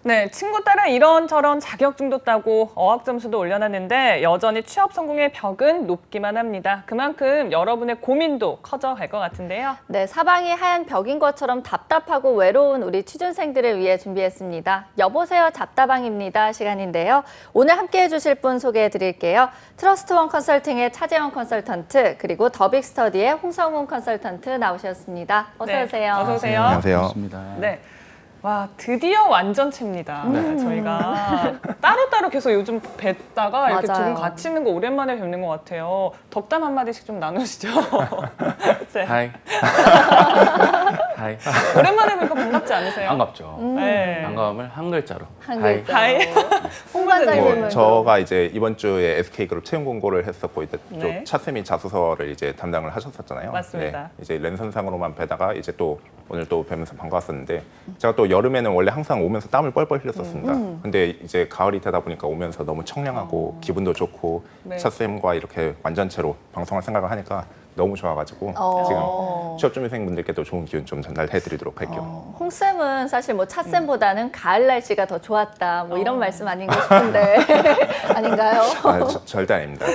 네, 친구 딸은 이런저런 자격증도 따고 어학 점수도 올려놨는데 여전히 취업 성공의 벽은 높기만 합니다. 그만큼 여러분의 고민도 커져갈 것 같은데요. 네, 사방이 하얀 벽인 것처럼 답답하고 외로운 우리 취준생들을 위해 준비했습니다. 여보세요 잡다방입니다 시간인데요. 오늘 함께해 주실 분 소개해 드릴게요. 트러스트원 컨설팅의 차재원 컨설턴트 그리고 더빅스터디의 홍성훈 컨설턴트 나오셨습니다. 어서 네, 오세요. 어서 오세요. 안녕하세요. 반갑습니다. 네. 와, 드디어 완전체입니다. 저희가 따로따로 계속 요즘 뵀다가 이렇게 맞아요. 조금 같이 있는 거 오랜만에 뵙는 것 같아요. 덕담 한마디씩 좀 나누시죠. 네. 하이. 하이. 오랜만에 뵈니까 반갑지 않으세요? 반갑죠. 네. 반가움을 한 글자로. 한 하이. 글자. 하이. 홍 반장님은 저가 이제 이번 주에 SK그룹 채용 공고를 했었고 이제 네. 차쌤이 자소서를 이제 담당을 하셨었잖아요. 맞습니다. 네, 이제 랜선상으로만 뵈다가 이제 또 오늘 또 뵈면서 반가웠었는데 제가 또 여름에는 원래 항상 오면서 땀을 뻘뻘 흘렸었습니다. 근데 이제 가을이 되다 보니까 오면서 너무 청량하고 기분도 좋고 네. 차쌤과 이렇게 완전체로 방송할 생각을 하니까 너무 좋아가지고 지금 취업준비생분들께도 좋은 기운 좀 전달해드리도록 할게요. 홍쌤은 사실 뭐 찻쌤보다는 가을 날씨가 더 좋았다 뭐 이런 말씀 아닌가 싶은데 아닌가요? 절대 아닙니다.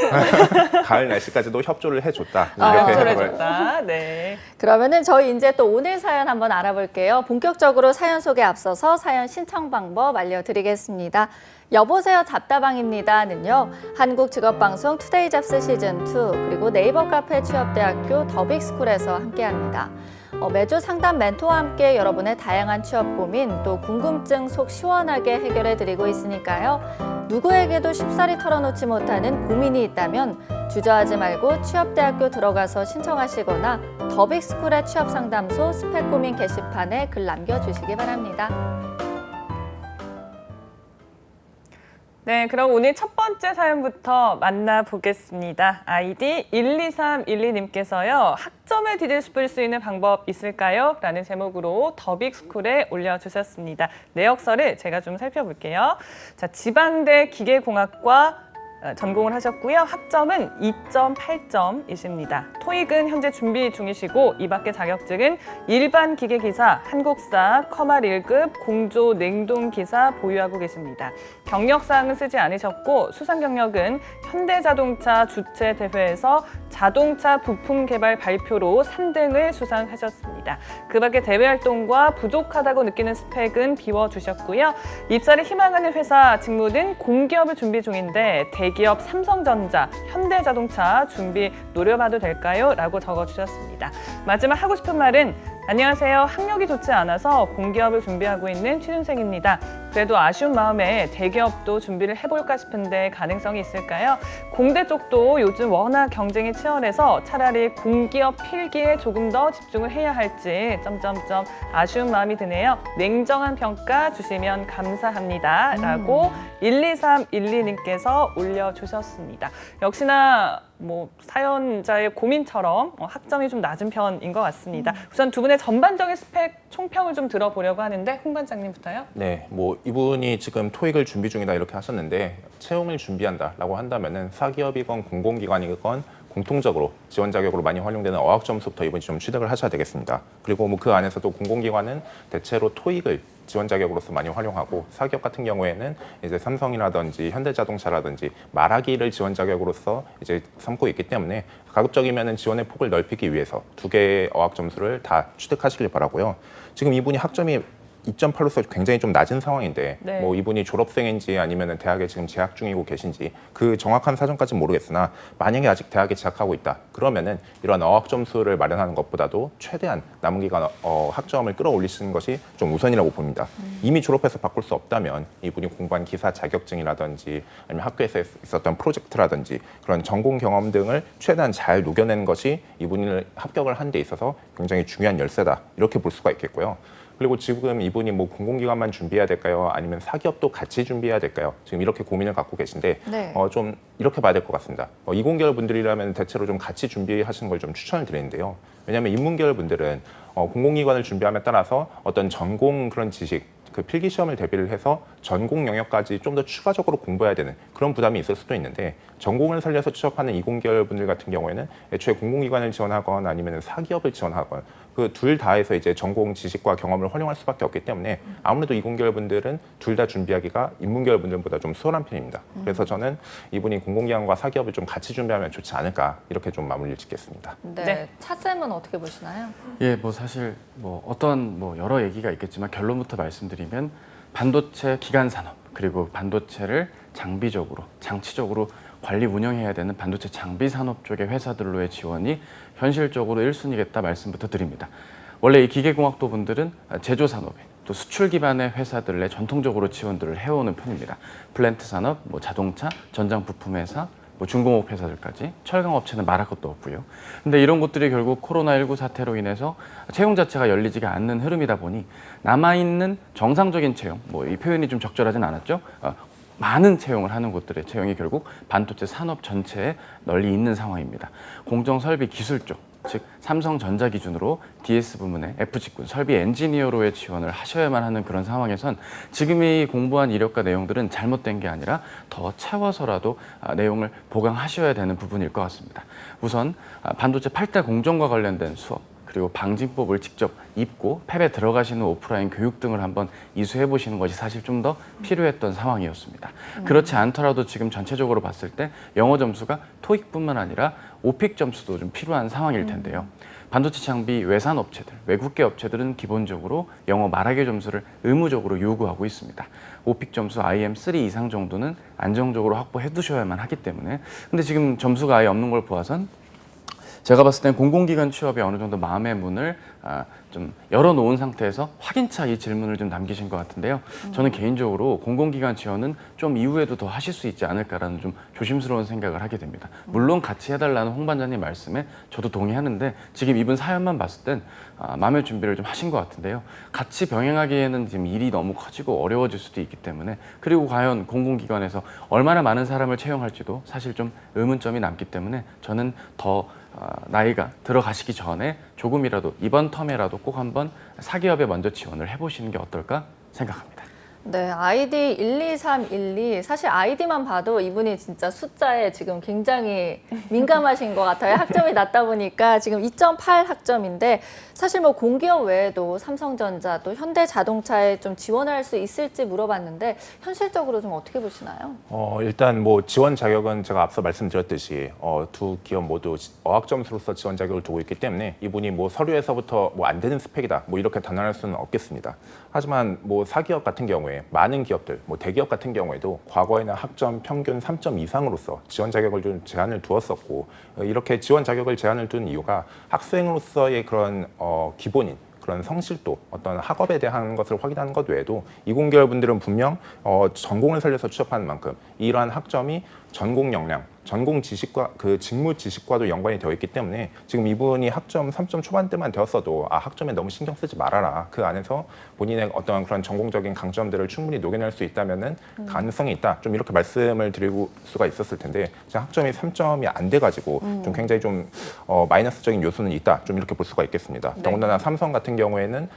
가을 날씨까지도 협조를 해줬다. 협조해줬다. 네. 그러면은 저희 이제 또 오늘 사연 한번 알아볼게요. 본격적으로 사연 소개 앞서서 사연 신청 방법 알려드리겠습니다. 여보세요 잡다방입니다는요. 한국직업방송 투데이 잡스 시즌2 그리고 네이버 카페 취업대학교 더빅스쿨에서 함께합니다. 매주 상담 멘토와 함께 여러분의 다양한 취업 고민 또 궁금증 속 시원하게 해결해드리고 있으니까요. 누구에게도 쉽사리 털어놓지 못하는 고민이 있다면 주저하지 말고 취업대학교 들어가서 신청하시거나 더빅스쿨의 취업상담소 스펙 고민 게시판에 글 남겨주시기 바랍니다. 네, 그럼 오늘 첫 번째 사연부터 만나보겠습니다. 아이디 12312님께서요. 학점을 뒤집을 수 있는 방법 있을까요? 라는 제목으로 더빅스쿨에 올려주셨습니다. 내역서를 제가 좀 살펴볼게요. 자, 지방대 기계공학과 전공을 하셨고요. 학점은 2.8점이십니다. 토익은 현재 준비 중이시고 이 밖의 자격증은 일반 기계기사, 한국사, 커말 1급, 공조 냉동기사 보유하고 계십니다. 경력사항은 쓰지 않으셨고 수상 경력은 현대자동차 주최대회에서 자동차 부품 개발 발표로 3등을 수상하셨습니다. 그 밖에 대외 활동과 부족하다고 느끼는 스펙은 비워주셨고요. 입사를 희망하는 회사 직무는 공기업을 준비 중인데 대기업 삼성전자, 현대자동차 준비 노려봐도 될까요? 라고 적어주셨습니다. 마지막 하고 싶은 말은 안녕하세요. 학력이 좋지 않아서 공기업을 준비하고 있는 취준생입니다. 그래도 아쉬운 마음에 대기업도 준비를 해볼까 싶은데 가능성이 있을까요? 공대 쪽도 요즘 워낙 경쟁이 치열해서 차라리 공기업 필기에 조금 더 집중을 해야 할지 아쉬운 마음이 드네요. 냉정한 평가 주시면 감사합니다. 라고 12312님께서 올려주셨습니다. 역시나 뭐 사연자의 고민처럼 학점이 좀 낮은 편인 것 같습니다. 우선 두 분의 전반적인 스펙 총평을 좀 들어보려고 하는데 홍 반장님부터요. 네, 뭐 이분이 지금 토익을 준비 중이다 이렇게 하셨는데 채용을 준비한다라고 한다면은 사기업이건 공공기관이건 공통적으로 지원 자격으로 많이 활용되는 어학 점수부터 이분이 좀 취득을 하셔야 되겠습니다. 그리고 뭐 그 안에서도 공공기관은 대체로 토익을 지원 자격으로서 많이 활용하고 사기업 같은 경우에는 이제 삼성이라든지 현대자동차라든지 말하기를 지원 자격으로서 이제 삼고 있기 때문에 가급적이면은 지원의 폭을 넓히기 위해서 두 개의 어학 점수를 다 취득하시길 바라고요. 지금 이분이 학점이 2.8로서 굉장히 좀 낮은 상황인데 네. 뭐 이분이 졸업생인지 아니면 대학에 지금 재학 중이고 계신지 그 정확한 사정까지는 모르겠으나 만약에 아직 대학에 재학하고 있다 그러면은 이런 어학 점수를 마련하는 것보다도 최대한 남은 기간 학점을 끌어올리시는 것이 좀 우선이라고 봅니다. 이미 졸업해서 바꿀 수 없다면 이분이 공부한 기사 자격증이라든지 아니면 학교에서 있었던 프로젝트라든지 그런 전공 경험 등을 최대한 잘 녹여내는 것이 이분을 합격을 하는 데 있어서 굉장히 중요한 열쇠다 이렇게 볼 수가 있겠고요. 그리고 지금 이분이 뭐 공공기관만 준비해야 될까요? 아니면 사기업도 같이 준비해야 될까요? 지금 이렇게 고민을 갖고 계신데 네. 좀 이렇게 봐야 될 것 같습니다. 이공계열 분들이라면 대체로 좀 같이 준비하시는 걸 좀 추천을 드리는데요. 왜냐하면 인문계열 분들은 공공기관을 준비함에 따라서 어떤 전공 그런 지식 그 필기 시험을 대비를 해서 전공 영역까지 좀 더 추가적으로 공부해야 되는 그런 부담이 있을 수도 있는데 전공을 살려서 취업하는 이공계열 분들 같은 경우에는 애초에 공공기관을 지원하거나 아니면 사기업을 지원하거나 그 둘 다에서 이제 전공 지식과 경험을 활용할 수밖에 없기 때문에 아무래도 이공계열 분들은 둘 다 준비하기가 인문계열 분들보다 좀 수월한 편입니다. 그래서 저는 이분이 공공기관과 사기업을 좀 같이 준비하면 좋지 않을까 이렇게 좀 마무리를 짓겠습니다. 네. 네. 차쌤은 어떻게 보시나요? 예, 뭐 사실 뭐 어떤 뭐 여러 얘기가 있겠지만 결론부터 말씀드리면 반도체 기간 산업 그리고 반도체를 장비적으로 장치적으로 관리 운영해야 되는 반도체 장비 산업 쪽의 회사들로의 지원이 현실적으로 1순위겠다 말씀부터 드립니다. 원래 이 기계공학도 분들은 제조 산업에 또 수출 기반의 회사들에 전통적으로 지원들을 해오는 편입니다. 플랜트 산업, 뭐 자동차, 전장 부품 회사, 뭐 중공업 회사들까지 철강 업체는 말할 것도 없고요. 근데 이런 곳들이 결국 코로나19 사태로 인해서 채용 자체가 열리지가 않는 흐름이다 보니 남아있는 정상적인 채용, 뭐 이 표현이 좀 적절하진 않았죠. 많은 채용을 하는 곳들의 채용이 결국 반도체 산업 전체에 널리 있는 상황입니다. 공정설비 기술 쪽, 즉 삼성전자 기준으로 DS 부문의 F직군 설비 엔지니어로의 지원을 하셔야만 하는 그런 상황에선 지금 이 공부한 이력과 내용들은 잘못된 게 아니라 더 채워서라도 내용을 보강하셔야 되는 부분일 것 같습니다. 우선 반도체 8대 공정과 관련된 수업, 그리고 방진법을 직접 입고 팹에 들어가시는 오프라인 교육 등을 한번 이수해 보시는 것이 사실 좀 더 필요했던 상황이었습니다. 그렇지 않더라도 지금 전체적으로 봤을 때 영어 점수가 토익뿐만 아니라 오픽 점수도 좀 필요한 상황일 텐데요. 반도체 장비 외산 업체들, 외국계 업체들은 기본적으로 영어 말하기 점수를 의무적으로 요구하고 있습니다. 오픽 점수 IM3 이상 정도는 안정적으로 확보해 두셔야만 하기 때문에 근데 지금 점수가 아예 없는 걸 보아선 제가 봤을 땐 공공기관 취업에 어느 정도 마음의 문을 좀 열어놓은 상태에서 확인차 이 질문을 좀 남기신 것 같은데요. 저는 개인적으로 공공기관 지원은 좀 이후에도 더 하실 수 있지 않을까라는 좀 조심스러운 생각을 하게 됩니다. 물론 같이 해달라는 홍 반장님 말씀에 저도 동의하는데 지금 이분 사연만 봤을 땐 마음의 준비를 좀 하신 것 같은데요. 같이 병행하기에는 지금 일이 너무 커지고 어려워질 수도 있기 때문에 그리고 과연 공공기관에서 얼마나 많은 사람을 채용할지도 사실 좀 의문점이 남기 때문에 저는 더 나이가 들어가시기 전에 조금이라도 이번 텀에라도 꼭 한번 사기업에 먼저 지원을 해보시는 게 어떨까 생각합니다. 네, 아이디 12312 사실 아이디만 봐도 이분이 진짜 숫자에 지금 굉장히 민감하신 것 같아요. 학점이 낮다 보니까 지금 2.8 학점인데 사실 뭐 공기업 외에도 삼성전자 또 현대자동차에 좀 지원할 수 있을지 물어봤는데 현실적으로 좀 어떻게 보시나요? 일단 뭐 지원 자격은 제가 앞서 말씀드렸듯이 두 기업 모두 어학 점수로서 지원 자격을 두고 있기 때문에 이분이 뭐 서류에서부터 뭐 안 되는 스펙이다 뭐 이렇게 단언할 수는 없겠습니다. 하지만 뭐 사기업 같은 경우에 많은 기업들, 뭐 대기업 같은 경우에도 과거에는 학점 평균 3점 이상으로서 지원 자격을 좀 제한을 두었었고 이렇게 지원 자격을 제한을 둔 이유가 학생으로서의 그런 기본인 그런 성실도 어떤 학업에 대한 것을 확인하는 것 외에도 이공계열 분들은 분명 전공을 살려서 취업하는 만큼 이러한 학점이 전공 역량, 전공 지식과 그 직무 지식과도 연관이 되어 있기 때문에 지금 이분이 학점 3점 초반대만 되었어도 학점에 너무 신경 쓰지 말아라. 그 안에서 본인의 어떤 그런 전공적인 강점들을 충분히 녹여낼 수 있다면은 가능성이 있다. 좀 이렇게 말씀을 드릴 수가 있었을 텐데 지금 학점이 3점이 안 돼가지고 좀 굉장히 좀 마이너스적인 요소는 있다. 좀 이렇게 볼 수가 있겠습니다. 네. 더군다나 삼성 같은 경우에는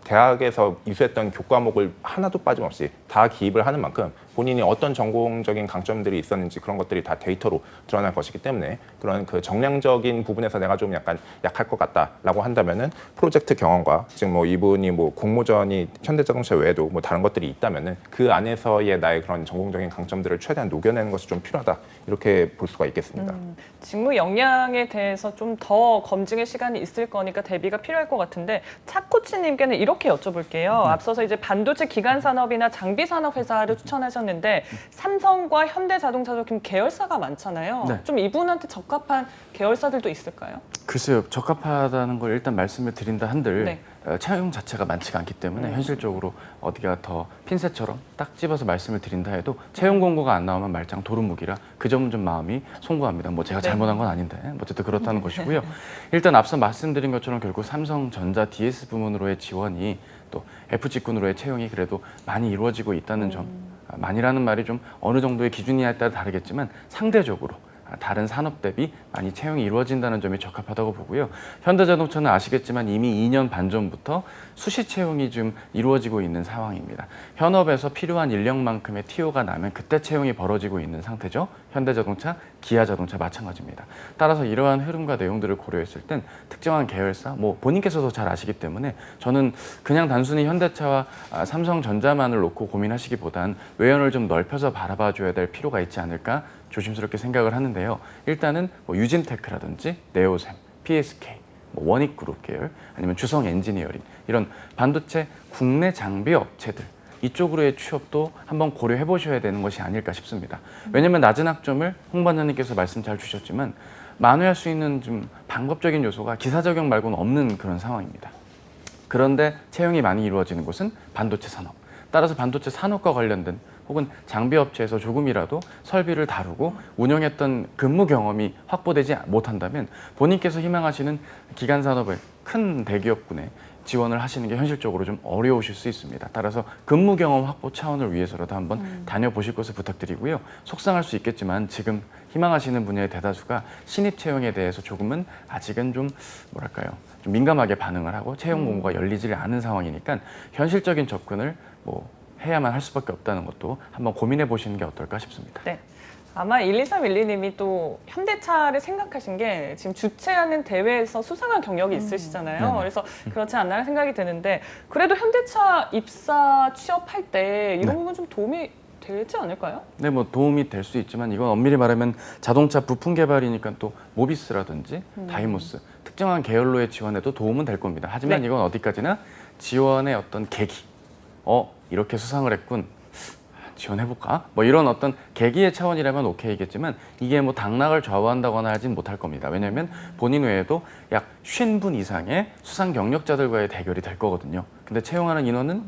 대학에서 이수했던 교과목을 하나도 빠짐없이 다 기입을 하는 만큼 본인이 어떤 전공적인 강점들이 있었는지 그런 것들이 다 데이터로 드러날 것이기 때문에 그런 그 정량적인 부분에서 내가 좀 약간 약할 것 같다라고 한다면은 프로젝트 경험과 지금 뭐 이분이 뭐 공모전이 현대자동차 외에도 뭐 다른 것들이 있다면은 그 안에서의 나의 그런 전공적인 강점들을 최대한 녹여내는 것이 좀 필요하다 이렇게 볼 수가 있겠습니다. 직무 역량에 대해서 좀 더 검증의 시간이 있을 거니까 대비가 필요할 것 같은데 차코치님께는 이렇게 여쭤볼게요. 앞서서 이제 반도체 기간 산업이나 장비 산업 회사를 추천하셨는데 삼성과 현대자동차 좀 계열사가 많잖아요. 네. 좀 이분한테 적합한 계열사들도 있을까요? 글쎄요, 적합하다는 걸 일단 말씀을 드린다 한들 네. 채용 자체가 많지가 않기 때문에 현실적으로 어디가 더 핀셋처럼 딱 집어서 말씀을 드린다 해도 채용 공고가 안 나오면 말짱 도루묵이라 그 점은 좀 마음이 송구합니다. 뭐 제가 네. 잘못한 건 아닌데 어쨌든 그렇다는 것이고요. 일단 앞서 말씀드린 것처럼 결국 삼성전자 DS 부문으로의 지원이 또 F직군으로의 채용이 그래도 많이 이루어지고 있다는 점, 많이라는 말이 좀 어느 정도의 기준이냐에 따라 다르겠지만 상대적으로 다른 산업 대비 많이 채용이 이루어진다는 점이 적합하다고 보고요. 현대자동차는 아시겠지만 이미 2년 반 전부터 수시 채용이 좀 이루어지고 있는 상황입니다. 현업에서 필요한 인력만큼의 TO가 나면 그때 채용이 벌어지고 있는 상태죠. 현대자동차, 기아자동차 마찬가지입니다. 따라서 이러한 흐름과 내용들을 고려했을 땐 특정한 계열사, 본인께서도 잘 아시기 때문에 저는 그냥 단순히 현대차와 삼성전자만을 놓고 고민하시기보단 외연을 좀 넓혀서 바라봐줘야 될 필요가 있지 않을까 조심스럽게 생각을 하는데요. 일단은 유진테크라든지 네오셈, PSK, 원익그룹 계열, 아니면 주성 엔지니어링 이런 반도체 국내 장비 업체들 이쪽으로의 취업도 한번 고려해 보셔야 되는 것이 아닐까 싶습니다. 왜냐하면 낮은 학점을 홍 반장님께서 말씀 잘 주셨지만 만회할 수 있는 좀 방법적인 요소가 기사 적용 말고는 없는 그런 상황입니다. 그런데 채용이 많이 이루어지는 곳은 반도체 산업. 따라서 반도체 산업과 관련된 혹은 장비 업체에서 조금이라도 설비를 다루고 운영했던 근무 경험이 확보되지 못한다면 본인께서 희망하시는 기간 산업의 큰 대기업군에 지원을 하시는 게 현실적으로 좀 어려우실 수 있습니다. 따라서 근무 경험 확보 차원을 위해서라도 한번 다녀보실 것을 부탁드리고요. 속상할 수 있겠지만 지금 희망하시는 분야의 대다수가 신입 채용에 대해서 조금은 아직은 좀 좀 민감하게 반응을 하고 채용 공고가 열리지 않은 상황이니까 현실적인 접근을 해야만 할 수밖에 없다는 것도 한번 고민해 보시는 게 어떨까 싶습니다. 네. 아마 12312님이 또 현대차를 생각하신 게 지금 주최하는 대회에서 수상한 경력이 있으시잖아요. 네네. 그래서 그렇지 않나 생각이 드는데 그래도 현대차 입사 취업할 때 이런 부분 좀 도움이 되지 않을까요? 네, 도움이 될 수 있지만 이건 엄밀히 말하면 자동차 부품 개발이니까 또 모비스라든지 다이모스 특정한 계열로의 지원에도 도움은 될 겁니다. 하지만 네. 이건 어디까지나 지원의 어떤 계기, 이렇게 수상을 했군, 지원해볼까? 이런 어떤 계기의 차원이라면 오케이겠지만 이게 당락을 좌우한다거나 하진 못할 겁니다. 왜냐하면 본인 외에도 약 50분 이상의 수상 경력자들과의 대결이 될 거거든요. 근데 채용하는 인원은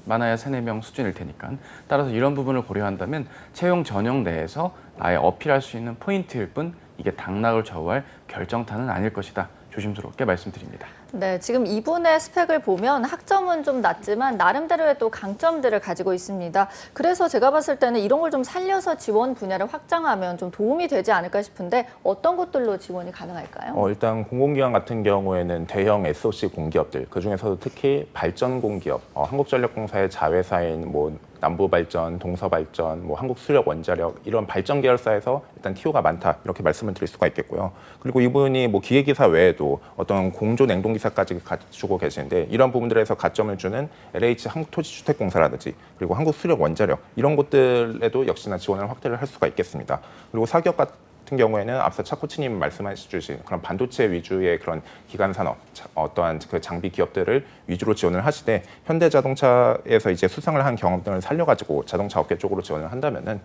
많아야 3, 4명 수준일 테니까. 따라서 이런 부분을 고려한다면 채용 전형 내에서 아예 어필할 수 있는 포인트일 뿐 이게 당락을 좌우할 결정타는 아닐 것이다. 조심스럽게 말씀드립니다. 네, 지금 이분의 스펙을 보면 학점은 좀 낮지만 나름대로의 또 강점들을 가지고 있습니다. 그래서 제가 봤을 때는 이런 걸 좀 살려서 지원 분야를 확장하면 좀 도움이 되지 않을까 싶은데 어떤 것들로 지원이 가능할까요? 일단 공공기관 같은 경우에는 대형 SOC 공기업들, 그중에서도 특히 발전 공기업, 한국전력공사의 자회사인 남부발전, 동서발전, 한국수력원자력 이런 발전 계열사에서 일단 TO가 많다 이렇게 말씀을 드릴 수가 있겠고요. 그리고 이분이 기계기사 외에도 어떤 공조 냉동기사까지 갖추고 계시는데 이런 부분들에서 가점을 주는 LH 한국토지주택공사라든지 그리고 한국수력원자력 이런 곳들에도 역시나 지원을 확대를 할 수가 있겠습니다. 그리고 사기업 같은 경우에는 앞서 차코치님 말씀해 주신 그런 반도체 위주의 그런 기간 산업, 어떠한 그 장비 기업들을 위주로 지원을 하시되 현대자동차에서 이제 수상을 한 경험들을 살려가지고 자동차 업계 쪽으로 지원을 한다면은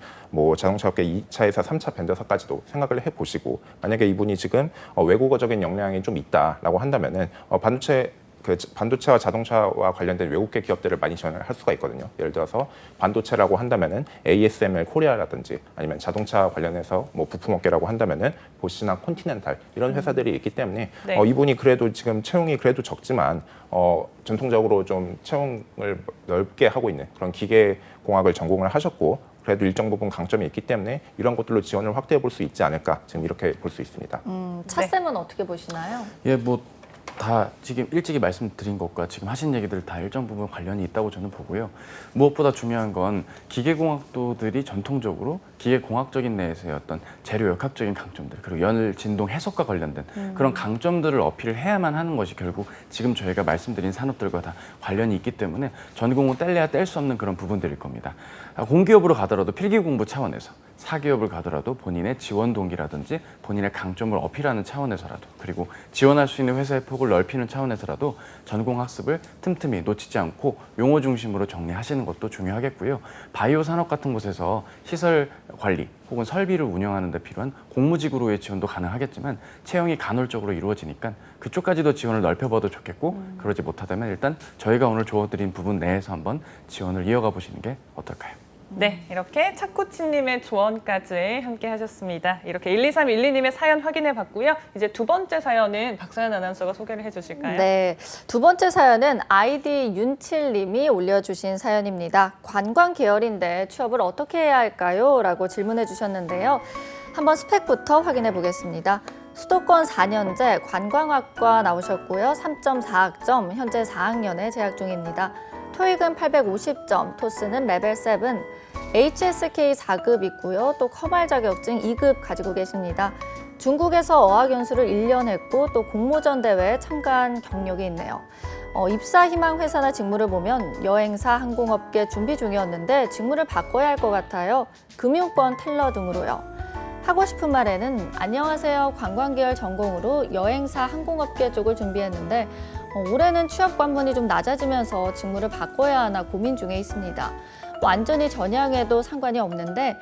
자동차 업계 2차에서 3차 밴더사까지도 생각을 해보시고 만약에 이분이 지금 외국어적인 역량이 좀 있다라고 한다면은 반도체와 자동차와 관련된 외국계 기업들을 많이 지원을 할 수가 있거든요. 예를 들어서 반도체라고 한다면은 ASML 코리아라든지 아니면 자동차 관련해서 부품업계라고 한다면은 보시나 콘티넨탈 이런 회사들이 있기 때문에 네. 이분이 그래도 지금 채용이 그래도 적지만 전통적으로 좀 채용을 넓게 하고 있는 그런 기계공학을 전공을 하셨고 그래도 일정 부분 강점이 있기 때문에 이런 것들로 지원을 확대해 볼 수 있지 않을까 지금 이렇게 볼 수 있습니다. 차쌤은 어떻게 보시나요? 예, 다 지금 일찍이 말씀드린 것과 지금 하신 얘기들 다 일정 부분 관련이 있다고 저는 보고요. 무엇보다 중요한 건 기계공학도들이 전통적으로 기계공학적인 내에서의 어떤 재료 역학적인 강점들 그리고 열 진동 해석과 관련된 그런 강점들을 어필을 해야만 하는 것이 결국 지금 저희가 말씀드린 산업들과 다 관련이 있기 때문에 전공은 뗄래야 뗄 수 없는 그런 부분들일 겁니다. 공기업으로 가더라도 필기공부 차원에서 사기업을 가더라도 본인의 지원 동기라든지 본인의 강점을 어필하는 차원에서라도 그리고 지원할 수 있는 회사의 폭을 넓히는 차원에서라도 전공학습을 틈틈이 놓치지 않고 용어 중심으로 정리하시는 것도 중요하겠고요. 바이오 산업 같은 곳에서 시설 관리 혹은 설비를 운영하는 데 필요한 공무직으로의 지원도 가능하겠지만 채용이 간헐적으로 이루어지니까 그쪽까지도 지원을 넓혀봐도 좋겠고 그러지 못하다면 일단 저희가 오늘 조어드린 부분 내에서 한번 지원을 이어가 보시는 게 어떨까요? 네, 이렇게 차코치님의 조언까지 함께 하셨습니다. 이렇게 12312님의 사연 확인해 봤고요. 이제 두 번째 사연은 박서연 아나운서가 소개를 해주실까요? 네, 두 번째 사연은 아이디 윤칠님이 올려주신 사연입니다. 관광 계열인데 취업을 어떻게 해야 할까요? 라고 질문해 주셨는데요. 한번 스펙부터 확인해 보겠습니다. 수도권 4년제 관광학과 나오셨고요. 3.4학점, 현재 4학년에 재학 중입니다. 토익은 850점, 토스는 레벨 7, HSK 4급 있고요. 또 커말 자격증 2급 가지고 계십니다. 중국에서 어학 연수를 1년 했고 또 공모전 대회에 참가한 경력이 있네요. 입사 희망 회사나 직무를 보면 여행사, 항공업계 준비 중이었는데 직무를 바꿔야 할 것 같아요. 금융권 텔러 등으로요. 하고 싶은 말에는 안녕하세요. 관광계열 전공으로 여행사, 항공업계 쪽을 준비했는데 올해는 취업 관문이 좀 낮아지면서 직무를 바꿔야 하나 고민 중에 있습니다. 완전히 전향해도 상관이 없는데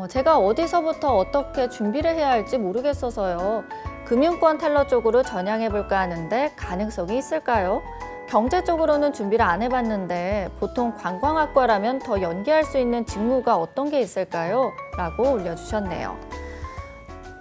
제가 어디서부터 어떻게 준비를 해야 할지 모르겠어서요. 금융권 텔러 쪽으로 전향해볼까 하는데 가능성이 있을까요? 경제 쪽으로는 준비를 안 해봤는데 보통 관광학과라면 더 연계할 수 있는 직무가 어떤 게 있을까요? 라고 올려주셨네요.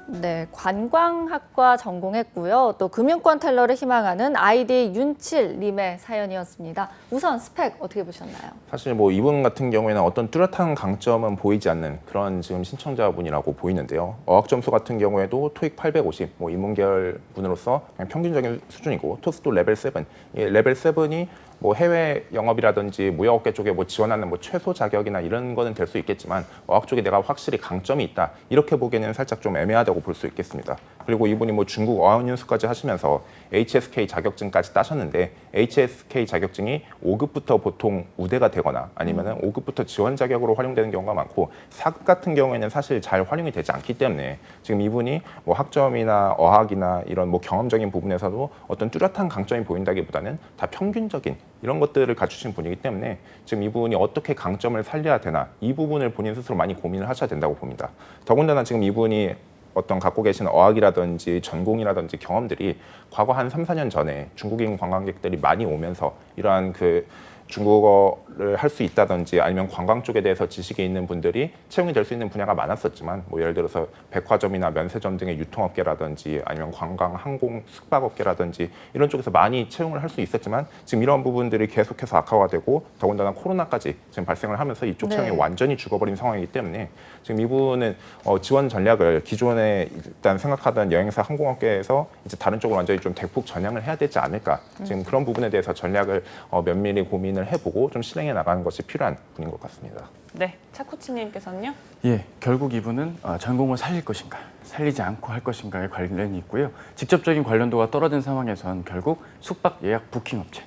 네, 관광학과 전공했고요. 또 금융권 텔러를 희망하는 아이디 윤칠님의 사연이었습니다. 우선 스펙 어떻게 보셨나요? 사실 뭐 이분 같은 경우에는 어떤 뚜렷한 강점은 보이지 않는 그런 지금 신청자분이라고 보이는데요. 어학 점수 같은 경우에도 토익 850, 뭐 인문계열 분으로서 그냥 평균적인 수준이고 토스도 레벨 7. 이 레벨 7이 뭐 해외 영업이라든지 무역업계 쪽에 뭐 지원하는 뭐 최소 자격이나 이런 거는 될 수 있겠지만 어학 쪽에 내가 확실히 강점이 있다 이렇게 보기에는 살짝 좀 애매하다고 볼 수 있겠습니다. 그리고 이분이 뭐 중국 어학연수까지 하시면서 HSK 자격증까지 따셨는데 HSK 자격증이 5급부터 보통 우대가 되거나 아니면은 5급부터 지원 자격으로 활용되는 경우가 많고 4급 같은 경우에는 사실 잘 활용이 되지 않기 때문에 지금 이분이 뭐 학점이나 어학이나 이런 뭐 경험적인 부분에서도 어떤 뚜렷한 강점이 보인다기보다는 다 평균적인 이런 것들을 갖추신 분이기 때문에 지금 이분이 어떻게 강점을 살려야 되나 이 부분을 본인 스스로 많이 고민을 하셔야 된다고 봅니다. 더군다나 지금 이분이 어떤 갖고 계신 어학이라든지 전공이라든지 경험들이 과거 한 3, 4년 전에 중국인 관광객들이 많이 오면서 이러한 그 중국어를 할 수 있다든지 아니면 관광 쪽에 대해서 지식이 있는 분들이 채용이 될 수 있는 분야가 많았었지만 뭐 예를 들어서 백화점이나 면세점 등의 유통업계라든지 아니면 관광, 항공, 숙박업계라든지 이런 쪽에서 많이 채용을 할 수 있었지만 지금 이런 부분들이 계속해서 악화가 되고 더군다나 코로나까지 지금 발생을 하면서 이쪽 채용이 완전히 죽어버린 상황이기 때문에 지금 이분은 지원 전략을 기존에 일단 생각하던 여행사, 항공업계에서 이제 다른 쪽으로 완전히 좀 대폭 전향을 해야 되지 않을까 지금 그런 부분에 대해서 전략을 면밀히 고민을 해보고 좀 실행해 나가는 것이 필요한 분인 것 같습니다. 네, 차쿠치님께서는요? 예, 결국 이분은 전공을 살릴 것인가, 살리지 않고 할 것인가에 관련이 있고요. 직접적인 관련도가 떨어진 상황에선 결국 숙박 예약 부킹 업체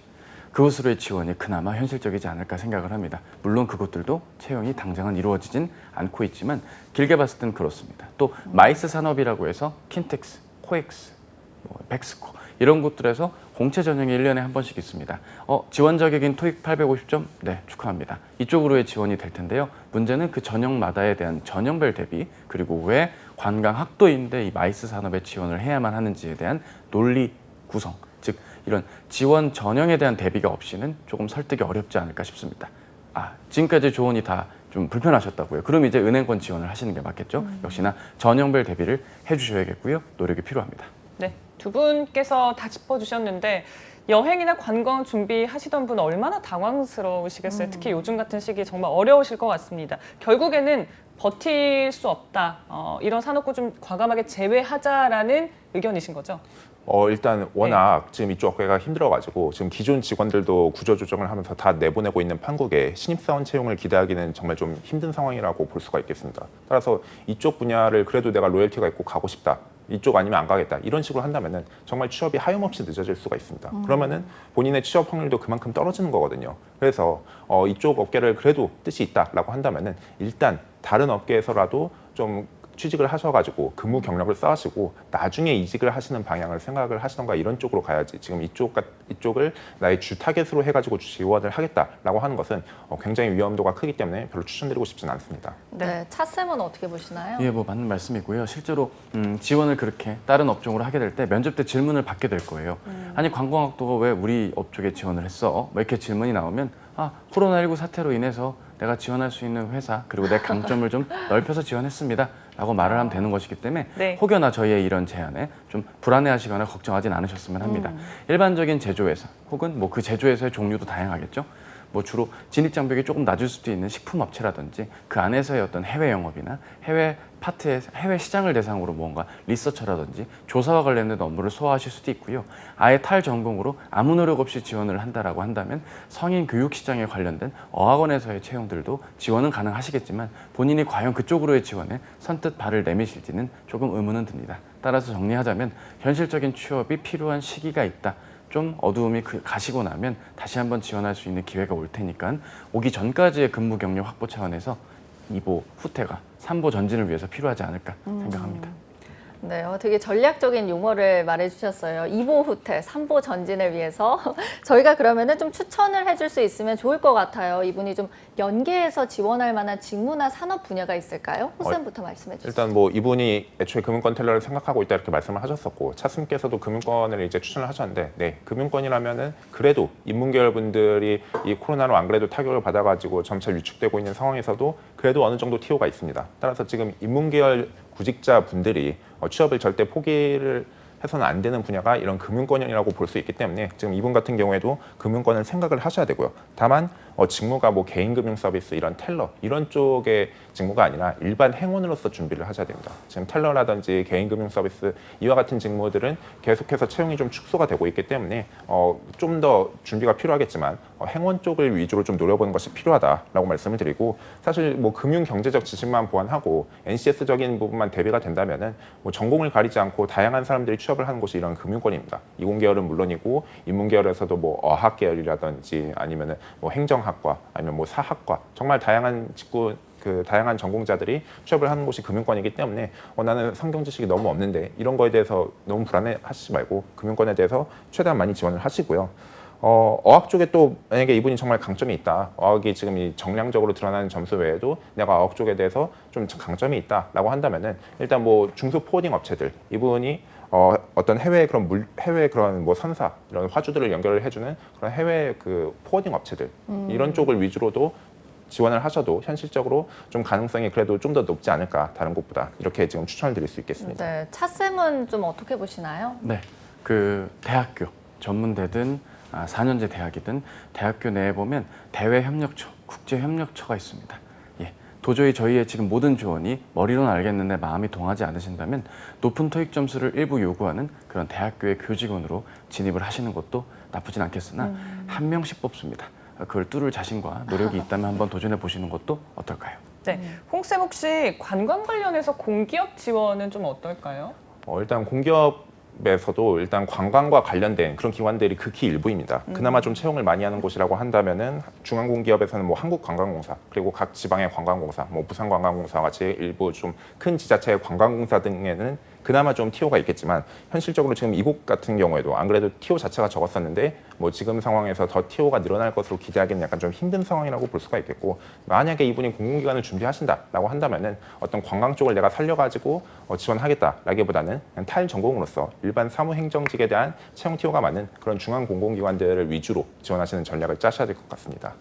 그곳으로의 지원이 그나마 현실적이지 않을까 생각을 합니다. 물론 그것들도 채용이 당장은 이루어지진 않고 있지만 길게 봤을 땐 그렇습니다. 또 마이스 산업이라고 해서 킨텍스, 코엑스, 백스코 이런 곳들에서 공채 전형이 1년에 한 번씩 있습니다. 지원 자격인 토익 850점? 네, 축하합니다. 이쪽으로의 지원이 될 텐데요. 문제는 그 전형마다에 대한 전형별 대비 그리고 왜 관광 학도인데 이 마이스 산업에 지원을 해야만 하는지에 대한 논리 구성 즉 이런 지원 전형에 대한 대비가 없이는 조금 설득이 어렵지 않을까 싶습니다. 지금까지 조언이 다 좀 불편하셨다고요. 그럼 이제 은행권 지원을 하시는 게 맞겠죠? 역시나 전형별 대비를 해주셔야겠고요. 노력이 필요합니다. 네, 두 분께서 다 짚어주셨는데 여행이나 관광 준비하시던 분 얼마나 당황스러우시겠어요. 특히 요즘 같은 시기 정말 어려우실 것 같습니다. 결국에는 버틸 수 없다. 이런 사놓고 좀 과감하게 제외하자라는 의견이신 거죠? 일단 워낙 지금 이쪽 업계가 힘들어가지고 지금 기존 직원들도 구조조정을 하면서 다 내보내고 있는 판국에 신입사원 채용을 기대하기는 정말 좀 힘든 상황이라고 볼 수가 있겠습니다. 따라서 이쪽 분야를 그래도 내가 로열티가 있고 가고 싶다. 이쪽 아니면 안 가겠다. 이런 식으로 한다면은 정말 취업이 하염없이 늦어질 수가 있습니다. 그러면은 본인의 취업 확률도 그만큼 떨어지는 거거든요. 그래서 이쪽 업계를 그래도 뜻이 있다라고 한다면은 일단 다른 업계에서라도 좀 취직을 하셔가지고 근무 경력을 쌓으시고 나중에 이직을 하시는 방향을 생각을 하시던가 이런 쪽으로 가야지 지금 이쪽을 나의 주 타겟으로 해가지고 지원을 하겠다라고 하는 것은 굉장히 위험도가 크기 때문에 별로 추천드리고 싶지는 않습니다. 네, 차쌤은 어떻게 보시나요? 예, 뭐 맞는 말씀이고요. 실제로 지원을 그렇게 다른 업종으로 하게 될 때 면접 때 질문을 받게 될 거예요. 아니 관광학도가 왜 우리 업종에 지원을 했어? 뭐 이렇게 질문이 나오면 코로나19 사태로 인해서 내가 지원할 수 있는 회사 그리고 내 강점을 좀 넓혀서 지원했습니다 라고 말을 하면 되는 것이기 때문에 네. 혹여나 저희의 이런 제안에 좀 불안해하시거나 걱정하진 않으셨으면 합니다. 일반적인 제조회사 혹은 뭐 그 제조회사의 종류도 다양하겠죠. 뭐 주로 진입 장벽이 조금 낮을 수도 있는 식품 업체라든지 그 안에서의 어떤 해외 영업이나 해외 파트의 해외 시장을 대상으로 뭔가 리서처라든지 조사와 관련된 업무를 소화하실 수도 있고요. 아예 탈전공으로 아무 노력 없이 지원을 한다라고 한다면 성인 교육 시장에 관련된 어학원에서의 채용들도 지원은 가능하시겠지만 본인이 과연 그쪽으로의 지원에 선뜻 발을 내미실지는 조금 의문은 듭니다. 따라서 정리하자면 현실적인 취업이 필요한 시기가 있다. 좀 어두움이 가시고 나면 다시 한번 지원할 수 있는 기회가 올 테니까 오기 전까지의 근무 경력 확보 차원에서 2보 후퇴가 3보 전진을 위해서 필요하지 않을까 생각합니다. 네, 되게 전략적인 용어를 말해주셨어요. 2보 후퇴, 3보 전진을 위해서 저희가 그러면은 좀 추천을 해줄 수 있으면 좋을 것 같아요. 이분이 좀 연계해서 지원할 만한 직무나 산업 분야가 있을까요? 호쌤부터 말씀해 주세요. 일단 뭐 이분이 애초에 금융권 텔러를 생각하고 있다 이렇게 말씀을 하셨었고 차스님께서도 금융권을 이제 추천을 하셨는데 네, 금융권이라면은 그래도 인문계열 분들이 이 코로나로 안 그래도 타격을 받아가지고 점차 위축되고 있는 상황에서도 그래도 어느 정도 TO가 있습니다. 따라서 지금 인문계열 구직자 분들이 취업을 절대 포기를 해서는 안 되는 분야가 이런 금융권이라고 볼 수 있기 때문에 지금 이분 같은 경우에도 금융권을 생각을 하셔야 되고요. 다만 직무가 뭐 개인금융 서비스 이런 텔러 이런 쪽의 직무가 아니라 일반 행원으로서 준비를 하셔야 됩니다. 지금 텔러라든지 개인금융 서비스 이와 같은 직무들은 계속해서 채용이 좀 축소가 되고 있기 때문에 좀 더 준비가 필요하겠지만 행원 쪽을 위주로 좀 노려보는 것이 필요하다라고 말씀을 드리고 사실 뭐 금융 경제적 지식만 보완하고 NCS적인 부분만 대비가 된다면은 뭐 전공을 가리지 않고 다양한 사람들이 취업을 하는 곳이 이런 금융권입니다. 이공계열은 물론이고 인문계열에서도 뭐 어학계열이라든지 아니면은 뭐 행정학과 아니면 뭐 사학과 정말 다양한 직구 다양한 전공자들이 취업을 하는 곳이 금융권이기 때문에 나는 성경 지식이 너무 없는데 이런 거에 대해서 너무 불안해하시지 말고 금융권에 대해서 최대한 많이 지원을 하시고요. 어학 쪽에 또 만약에 이분이 정말 강점이 있다. 어학이 지금 이 정량적으로 드러나는 점수 외에도 내가 어학 쪽에 대해서 좀 강점이 있다라고 한다면은 일단 뭐 중소 포워딩 업체들 이분이 어떤 해외 그런 뭐 선사 이런 화주들을 연결을 해주는 그런 해외 그 포워딩 업체들 이런 쪽을 위주로도 지원을 하셔도 현실적으로 좀 가능성이 그래도 좀 더 높지 않을까 다른 곳보다 이렇게 지금 추천을 드릴 수 있겠습니다. 네, 차쌤은 좀 어떻게 보시나요? 네, 그 대학교 전문대든 4년제 대학이든 대학교 내에 보면 대외협력처, 국제협력처가 있습니다. 예, 도저히 저희의 지금 모든 조언이 머리로는 알겠는데 마음이 동하지 않으신다면 높은 토익 점수를 일부 요구하는 그런 대학교의 교직원으로 진입을 하시는 것도 나쁘진 않겠으나 한 명씩 뽑습니다. 그걸 뚫을 자신과 노력이 있다면 한번 도전해 보시는 것도 어떨까요? 네, 홍쌤 혹시 관광 관련해서 공기업 지원은 좀 어떨까요? 일단 공기업에서도 일단 관광과 관련된 그런 기관들이 극히 일부입니다. 그나마 좀 채용을 많이 하는 곳이라고 한다면은 중앙공기업에서는 뭐 한국관광공사 그리고 각 지방의 관광공사, 뭐 부산관광공사 같이 일부 좀 큰 지자체의 관광공사 등에는 그나마 좀 TO가 있겠지만 현실적으로 지금 이곳 같은 경우에도 안 그래도 TO 자체가 적었었는데 뭐 지금 상황에서 더 TO가 늘어날 것으로 기대하기는 약간 좀 힘든 상황이라고 볼 수가 있겠고 만약에 이분이 공공기관을 준비하신다라고 한다면은 어떤 관광 쪽을 내가 살려가지고 지원하겠다라기보다는 그냥 탈전공으로서 일반 사무행정직에 대한 채용 TO가 많은 그런 중앙공공기관들을 위주로 지원하시는 전략을 짜셔야 될 것 같습니다.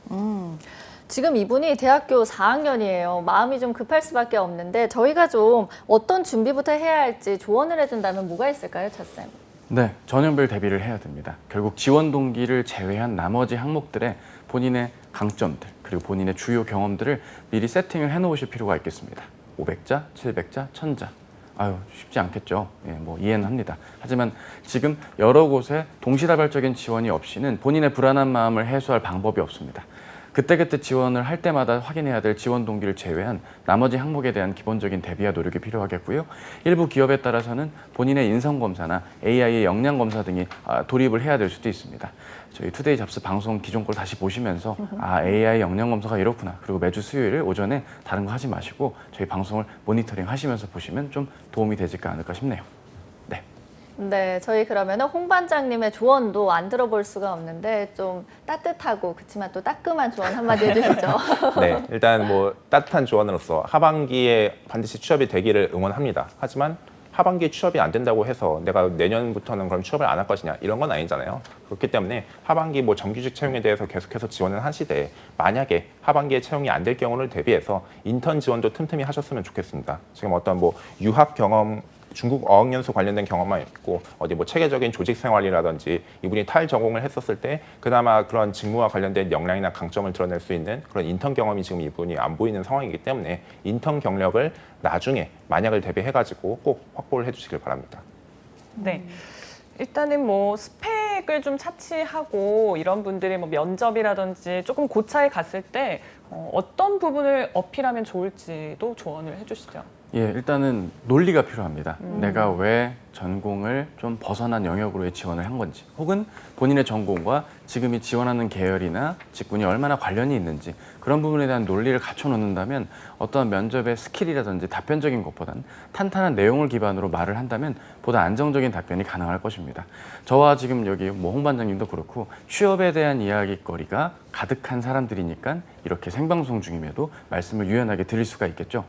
지금 이분이 대학교 4학년이에요. 마음이 좀 급할 수밖에 없는데 저희가 좀 어떤 준비부터 해야 할지 조언을 해준다면 뭐가 있을까요, 차쌤? 네, 전형별 대비를 해야 됩니다. 결국 지원 동기를 제외한 나머지 항목들의 본인의 강점들 그리고 본인의 주요 경험들을 미리 세팅을 해놓으실 필요가 있겠습니다. 500자, 700자, 1000자. 아유, 쉽지 않겠죠. 예, 뭐 이해는 합니다. 하지만 지금 여러 곳에 동시다발적인 지원이 없이는 본인의 불안한 마음을 해소할 방법이 없습니다. 그때그때 지원을 할 때마다 확인해야 될 지원 동기를 제외한 나머지 항목에 대한 기본적인 대비와 노력이 필요하겠고요. 일부 기업에 따라서는 본인의 인성검사나 AI의 역량검사 등이 돌입을 해야 될 수도 있습니다. 저희 투데이 잡스 방송 기존 걸 다시 보시면서 AI 역량검사가 이렇구나. 그리고 매주 수요일 오전에 다른 거 하지 마시고 저희 방송을 모니터링 하시면서 보시면 좀 도움이 되지 않을까 싶네요. 네, 저희 그러면 홍 반장님의 조언도 안 들어볼 수가 없는데 좀 따뜻하고 그렇지만 또 따끔한 조언 한마디 해주시죠. 네, 일단 뭐 따뜻한 조언으로서 하반기에 반드시 취업이 되기를 응원합니다. 하지만 하반기에 취업이 안 된다고 해서 내가 내년부터는 그럼 취업을 안 할 것이냐 이런 건 아니잖아요. 그렇기 때문에 하반기 뭐 정규직 채용에 대해서 계속해서 지원을 하시되 만약에 하반기에 채용이 안 될 경우를 대비해서 인턴 지원도 틈틈이 하셨으면 좋겠습니다. 지금 어떤 뭐 유학 경험 중국 어학연수 관련된 경험만 있고 어디 뭐 체계적인 조직 생활이라든지 이분이 탈전공을 했었을 때 그나마 그런 직무와 관련된 역량이나 강점을 드러낼 수 있는 그런 인턴 경험이 지금 이분이 안 보이는 상황이기 때문에 인턴 경력을 나중에 만약을 대비해가지고 꼭 확보를 해주시길 바랍니다. 네. 일단은 뭐 스펙을 좀 차치하고 이런 분들이 뭐 면접이라든지 조금 고차에 갔을 때 어떤 부분을 어필하면 좋을지도 조언을 해주시죠. 예, 일단은 논리가 필요합니다. 내가 왜 전공을 좀 벗어난 영역으로의 지원을 한 건지, 혹은 본인의 전공과 지금이 지원하는 계열이나 직군이 얼마나 관련이 있는지 그런 부분에 대한 논리를 갖춰놓는다면 어떠한 면접의 스킬이라든지 답변적인 것보다는 탄탄한 내용을 기반으로 말을 한다면 보다 안정적인 답변이 가능할 것입니다. 저와 지금 여기 뭐 홍 반장님도 그렇고 취업에 대한 이야기거리가 가득한 사람들이니까 이렇게 생방송 중임에도 말씀을 유연하게 드릴 수가 있겠죠.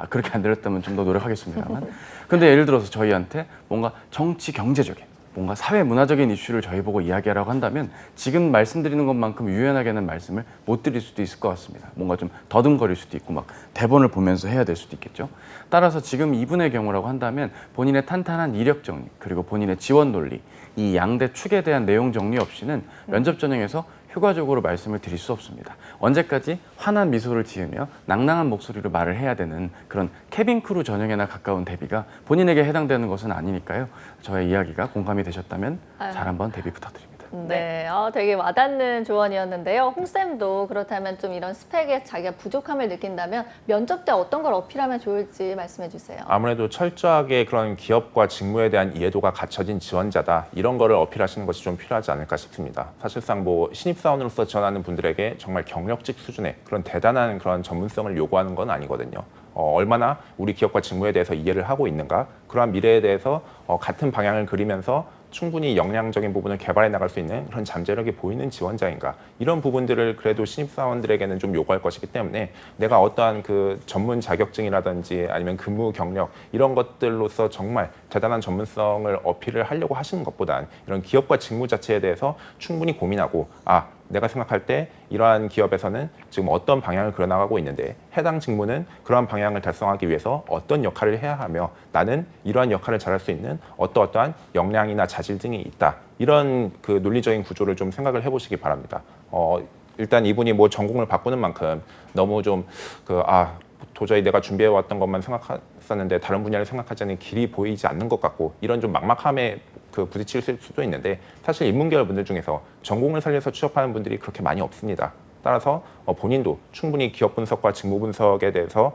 그렇게 안 들었다면 좀 더 노력하겠습니다만. 근데 예를 들어서 저희한테 뭔가 정치 경제적인 뭔가 사회 문화적인 이슈를 저희 보고 이야기하라고 한다면 지금 말씀드리는 것만큼 유연하게는 말씀을 못 드릴 수도 있을 것 같습니다. 뭔가 좀 더듬거릴 수도 있고 막 대본을 보면서 해야 될 수도 있겠죠. 따라서 지금 이분의 경우라고 한다면 본인의 탄탄한 이력 정리 그리고 본인의 지원 논리 이 양대 축에 대한 내용 정리 없이는 면접 전형에서 효과적으로 말씀을 드릴 수 없습니다. 언제까지 환한 미소를 지으며 낭낭한 목소리로 말을 해야 되는 그런 케빈크루 전형에나 가까운 대비가 본인에게 해당되는 것은 아니니까요. 저의 이야기가 공감이 되셨다면 잘 한번 대비 부탁드립니다. 네, 되게 와닿는 조언이었는데요. 홍쌤도 그렇다면 좀 이런 스펙에 자기가 부족함을 느낀다면 면접 때 어떤 걸 어필하면 좋을지 말씀해 주세요. 아무래도 철저하게 그런 기업과 직무에 대한 이해도가 갖춰진 지원자다 이런 거를 어필하시는 것이 좀 필요하지 않을까 싶습니다. 사실상 뭐 신입사원으로서 지원하는 분들에게 정말 경력직 수준의 그런 대단한 그런 전문성을 요구하는 건 아니거든요. 얼마나 우리 기업과 직무에 대해서 이해를 하고 있는가, 그러한 미래에 대해서 같은 방향을 그리면서 충분히 역량적인 부분을 개발해 나갈 수 있는 그런 잠재력이 보이는 지원자인가, 이런 부분들을 그래도 신입사원들에게는 좀 요구할 것이기 때문에 내가 어떠한 그 전문 자격증이라든지 아니면 근무 경력 이런 것들로서 정말 대단한 전문성을 어필을 하려고 하시는 것보단 이런 기업과 직무 자체에 대해서 충분히 고민하고 내가 생각할 때 이러한 기업에서는 지금 어떤 방향을 그려나가고 있는데 해당 직무는 그러한 방향을 달성하기 위해서 어떤 역할을 해야 하며 나는 이러한 역할을 잘할 수 있는 어떠한 역량이나 자질 등이 있다. 이런 그 논리적인 구조를 좀 생각을 해보시기 바랍니다. 일단 이분이 뭐 전공을 바꾸는 만큼 너무 좀 도저히 내가 준비해왔던 것만 생각했었는데 다른 분야를 생각하지 않는 길이 보이지 않는 것 같고 이런 좀 막막함에 부딪힐 수도 있는데 사실 인문계열 분들 중에서 전공을 살려서 취업하는 분들이 그렇게 많이 없습니다. 따라서 본인도 충분히 기업 분석과 직무 분석에 대해서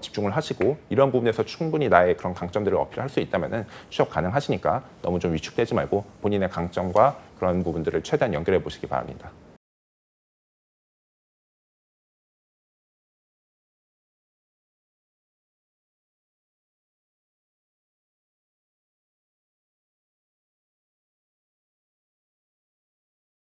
집중을 하시고 이런 부분에서 충분히 나의 그런 강점들을 어필할 수 있다면 취업 가능하시니까 너무 좀 위축되지 말고 본인의 강점과 그런 부분들을 최대한 연결해 보시기 바랍니다.